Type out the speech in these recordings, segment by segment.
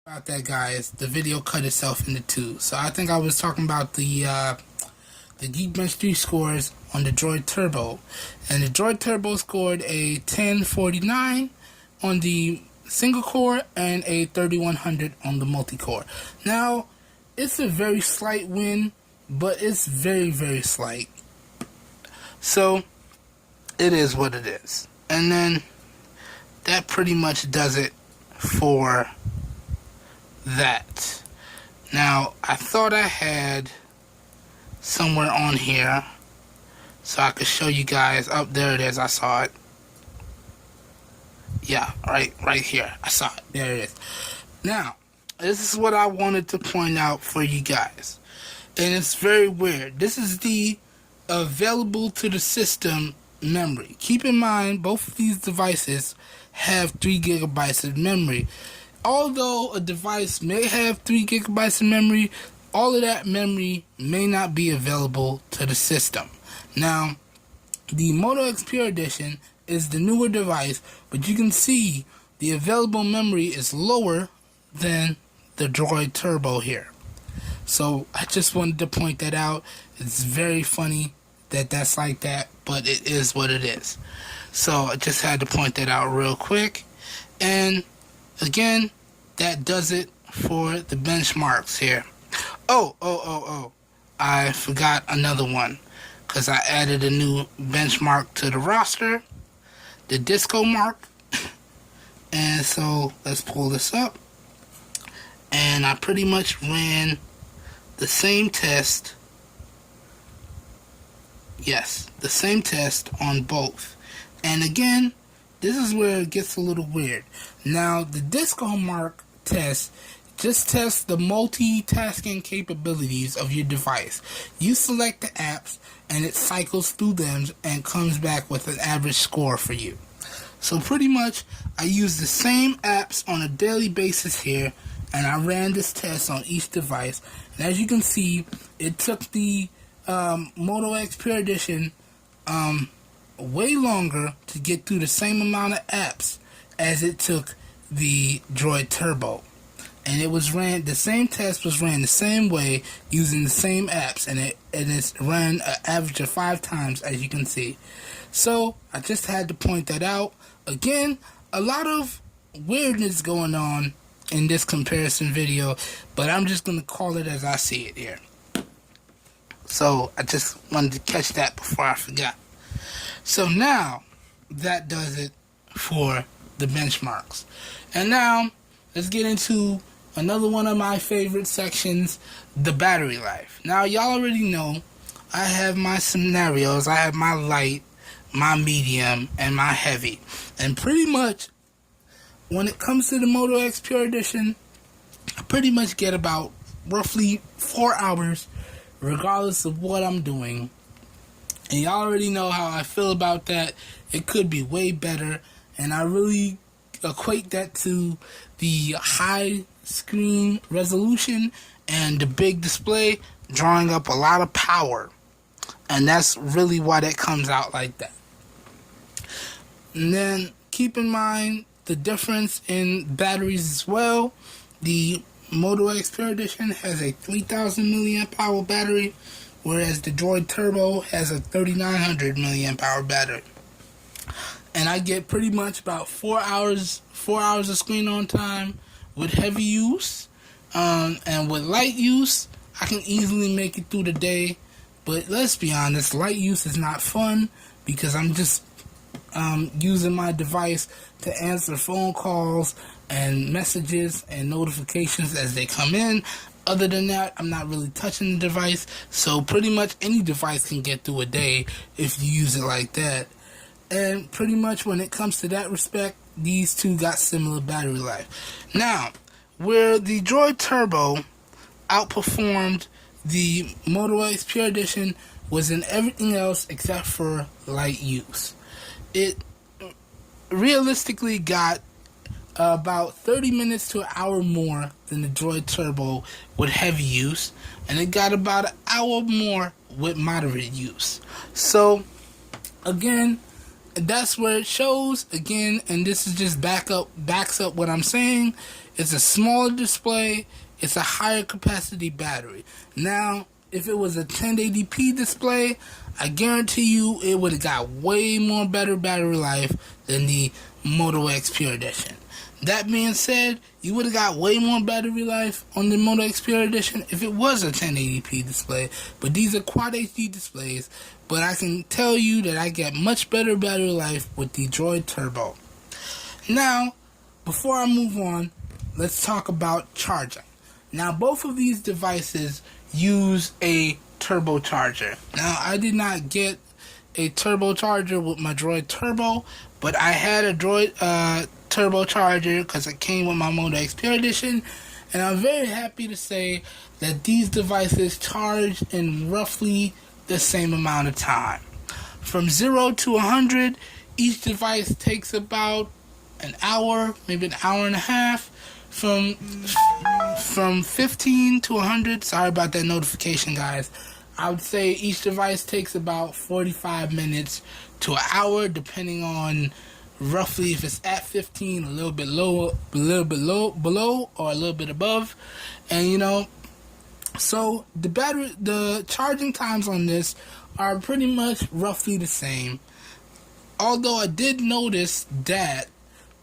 About that, guys, the video cut itself into two. So I think I was talking about the Geekbench 3 scores on the Droid Turbo, and the Droid Turbo scored a 1049 on the single core and a 3100 on the multi-core. Now, it's a very slight win, but it's very slight. So it is what it is, and then that pretty much does it for that. Now, I thought I had somewhere on here so I could show you guys. Oh, there it is. I saw it. Yeah, right here. I saw it. There it is. Now, this is what I wanted to point out for you guys, and it's very weird. This is the available to the system memory. Keep in mind, both of these devices have 3 gigabytes of memory. Although a device may have 3 gigabytes of memory, all of that memory may not be available to the system. Now, the Moto X Pure Edtion is the newer device, but you can see the available memory is lower than the Droid Turbo here. So I just wanted to point that out. It's very funny that that's like that, but it is what it is. So I just had to point that out real quick. And again, that does it for the benchmarks here. Oh, I forgot another one, because I added a new benchmark to the roster, the disco mark. And so let's pull this up, and I pretty much ran the same test. Yes, the same test on both. And again, this is where it gets a little weird. Now, the disco mark test just tests the multitasking capabilities of your device. You select the apps, and it cycles through them and comes back with an average score for you. So pretty much, I use the same apps on a daily basis here, and I ran this test on each device. And as you can see, it took the Moto X Pure Edtion way longer to get through the same amount of apps as it took the Droid Turbo. And it was ran, the same test was ran the same way using the same apps, and it's ran an average of 5 times, as you can see. So I just had to point that out. Again, a lot of weirdness going on in this comparison video, but I'm just going to call it as I see it here. So I just wanted to catch that before I forgot. So now that does it for the benchmarks. And now let's get into another one of my favorite sections, the battery life. Now, y'all already know I have my scenarios. I have my light, my medium, and my heavy. And pretty much when it comes to the Moto X Pure Edtion, I pretty much get about roughly 4 hours regardless of what I'm doing. And y'all already know how I feel about that. It could be way better, and I really equate that to the high screen resolution and the big display drawing up a lot of power, and that's really why that comes out like that. And then keep in mind the difference in batteries as well. The Moto X Pure Edtion has a 3000 milliamp hour battery, whereas the Droid Turbo has a 3900 milliamp hour battery. And I get pretty much about 4 hours of screen on time with heavy use, and with light use I can easily make it through the day. But let's be honest, light use is not fun, because I'm just using my device to answer phone calls and messages and notifications as they come in. Other than that, I'm not really touching the device, so pretty much any device can get through a day if you use it like that. And pretty much when it comes to that respect, these two got similar battery life. Now, where the Droid Turbo outperformed the Moto X Pure Edtion was in everything else except for light use. It realistically got about 30 minutes to an hour more than the Droid Turbo with heavy use, and it got about an hour more with moderate use. So again, that's where it shows again, and this is just backs up what I'm saying. It's a smaller display. It's a higher capacity battery. Now, if it was a 1080p display, I guarantee you it would have got way more better battery life than the Moto X Pure Edtion. That being said, you would have got way more battery life on the Moto X Pure Edtion if it was a 1080p display. But these are Quad HD displays. But I can tell you that I get much better battery life with the Driod Turbo. Now, before I move on, let's talk about charging. Now, both of these devices use a turbocharger. Now, I did not get a turbocharger with my Driod Turbo, but I had a Driod turbocharger because it came with my Moto X Pure Edtion, and I'm very happy to say that these devices charge in roughly the same amount of time. From 0 to 100, each device takes about an hour, maybe an hour and a half. From 15 to 100, sorry about that notification, guys. I would say each device takes about 45 minutes to an hour, depending on roughly if it's at 15, a little bit low, below, or a little bit above. And so the charging times on this are pretty much roughly the same. Although I did notice that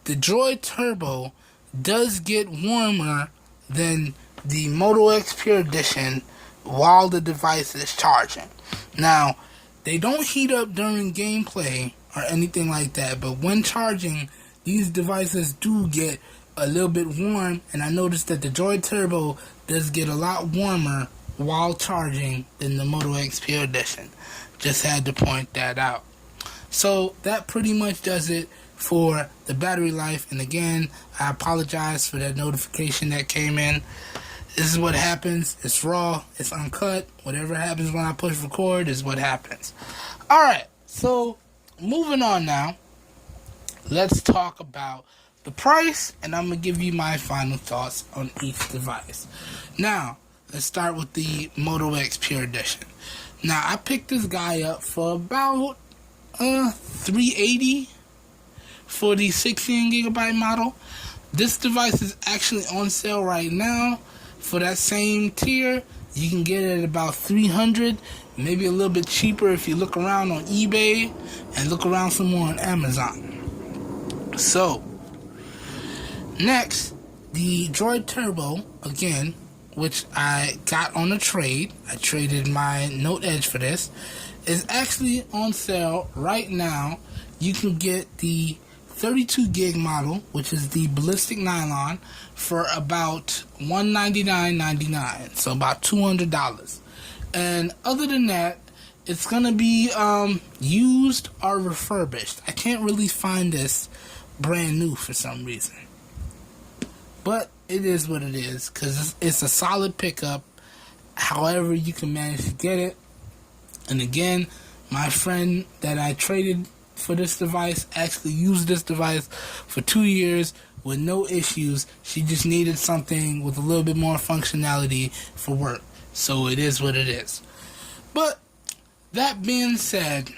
the Driod Turbo does get warmer than the Moto X Pure Edtion while the device is charging. Now, they don't heat up during gameplay or anything like that, but when charging, these devices do get a little bit warm, and I noticed that the Driod Turbo does get a lot warmer while charging than the Moto X Pure Edtion. Just had to point that out. So that pretty much does it for the battery life. And again, I apologize for that notification that came in. This is what happens. It's raw, it's uncut. Whatever happens when I push record is what happens. Alright, so moving on now, let's talk about the price, and I'm going to give you my final thoughts on each device. Now, let's start with the Moto X Pure Edtion. Now, I picked this guy up for about $380 for the 16GB model. This device is actually on sale right now. For that same tier, you can get it at about $300, maybe a little bit cheaper if you look around on eBay and look around some more on Amazon. So, next, the Driod Turbo, again, which I got on a trade. I traded my Note Edge for this. Is actually on sale right now. You can get the 32 gig model, which is the ballistic nylon, for about $199.99, so about $200. And other than that, it's gonna be used or refurbished. I can't really find this brand new for some reason, but it is what it is, because it's a solid pickup. However you can manage to get it. And again, my friend that I traded for this device actually used this device for 2 years with no issues. She just needed something with a little bit more functionality for work. So it is what it is. But that being said,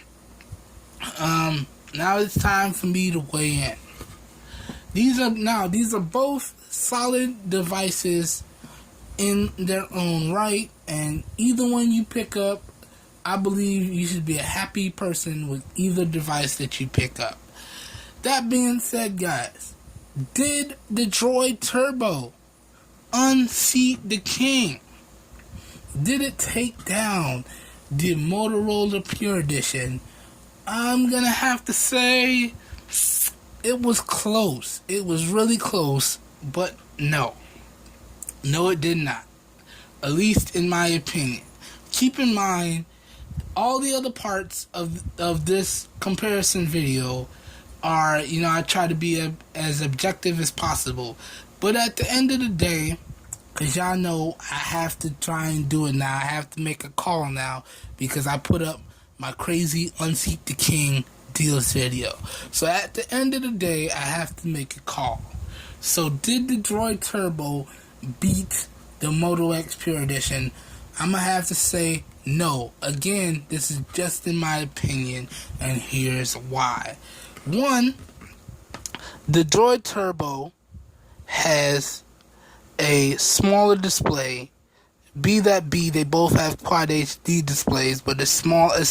now it's time for me to weigh in. These are both solid devices in their own right, and either one you pick up, I believe you should be a happy person with either device that you pick up. That being said, guys, did the Driod Turbo unseat the king? Did it take down the Motorola Pure Edtion? I'm gonna have to say it was close. It was really close, but no. No, it did not. At least in my opinion. Keep in mind, all the other parts of this comparison video are, I try to be as objective as possible. But at the end of the day, because y'all know I have to try and do it now. I have to make a call now because I put up my crazy Unseat the King deals video. So at the end of the day, I have to make a call. So did the Driod Turbo beat the Moto X Pure Edtion? I'm going to have to say no. Again, this is just in my opinion, and here's why. One, the Driod Turbo has a smaller display. Be they both have Quad HD displays, but it's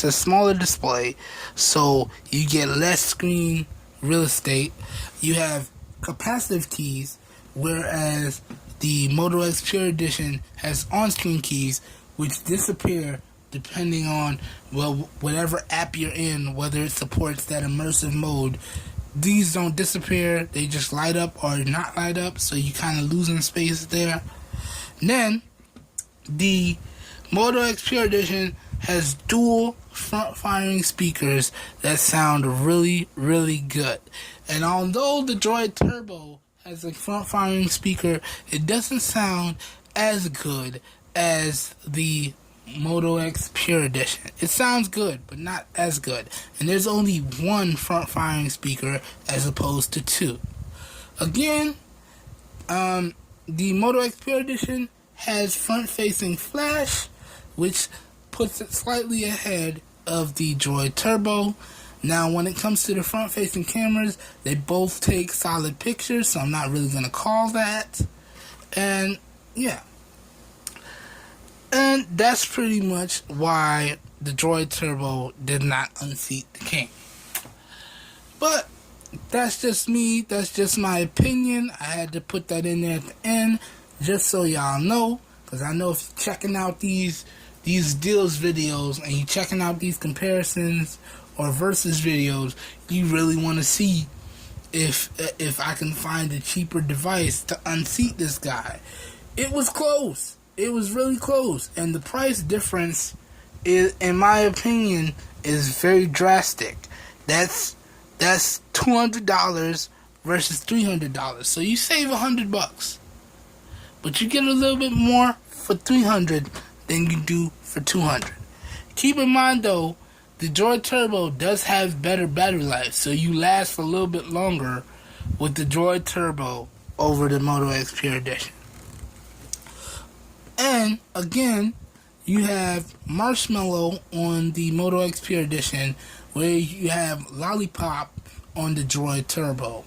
a smaller display, so you get less screen real estate. You have capacitive keys, whereas the Moto X Pure Edition has on-screen keys, which disappear depending on whatever app you're in, whether it supports that immersive mode. These don't disappear, they just light up or not light up, so you kind of losing space there. Then the Moto X Pure Edition has dual front-firing speakers that sound really, really good. And although the Driod Turbo has a front-firing speaker, it doesn't sound as good as the Moto X Pure Edition. It sounds good, but not as good. And there's only one front-firing speaker as opposed to two. Again, the Moto X Pure Edition has front-facing flash, which puts it slightly ahead of the Driod Turbo. Now, when it comes to the front-facing cameras, they both take solid pictures, so I'm not really going to call that. And, yeah. And that's pretty much why the Driod Turbo did not unseat the king. But that's just me. That's just my opinion. I had to put that in there at the end, just so y'all know, because I know if you're checking out these deals videos and you're checking out these comparisons or versus videos, you really want to see if I can find a cheaper device to unseat this guy. It was close. It was really close, and the price difference is, in my opinion, is very drastic. That's $200 versus $300. So you save $100, but you get a little bit more for $300 than you do for $200. Keep in mind though, the Driod Turbo does have better battery life, so you last a little bit longer with the Driod Turbo over the Moto X Pure Edition. And again, you have Marshmallow on the Moto X Pure Edition, where you have Lollipop on the Driod Turbo.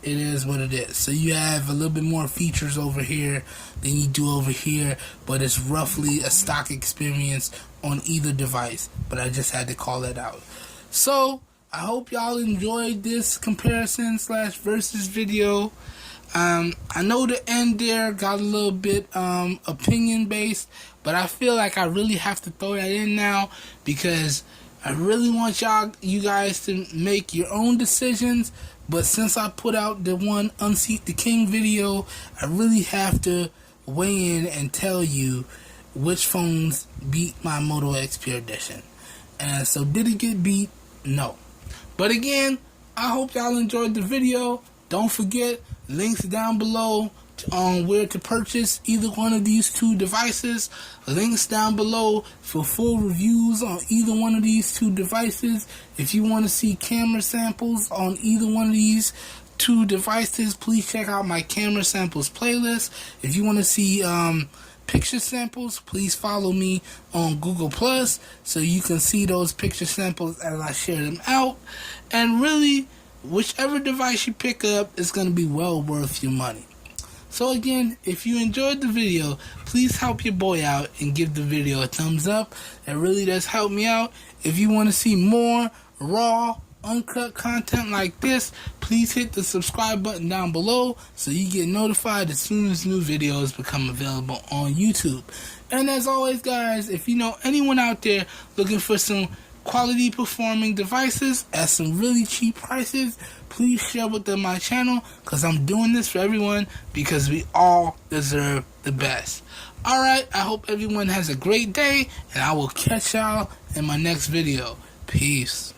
It is what it is. So you have a little bit more features over here than you do over here, but it's roughly a stock experience on either device. But I just had to call that out. So I hope y'all enjoyed this comparison / versus video. I know the end there got a little bit opinion based, but I feel like I really have to throw that in now because I really want you guys to make your own decisions. But since I put out the one Unseat the King video, I really have to weigh in and tell you which phones beat my Moto X Pure Edition. And so did it get beat? No. But again, I hope y'all enjoyed the video. Don't forget, links down below on where to purchase either one of these two devices. Links down below for full reviews on either one of these two devices. If you want to see camera samples on either one of these two devices, please check out my camera samples playlist. If you want to see picture samples, please follow me on Google Plus so you can see those picture samples as I share them out. And really, whichever device you pick up is going to be well worth your money. So again, if you enjoyed the video, please help your boy out and give the video a thumbs up. That really does help me out. If you want to see more raw, uncut content like this, please hit the subscribe button down below so you get notified as soon as new videos become available on YouTube. And as always, guys, if you know anyone out there looking for some quality performing devices at some really cheap prices, please share with them my channel, because I'm doing this for everyone because we all deserve the best. Alright, I hope everyone has a great day, and I will catch y'all in my next video. Peace.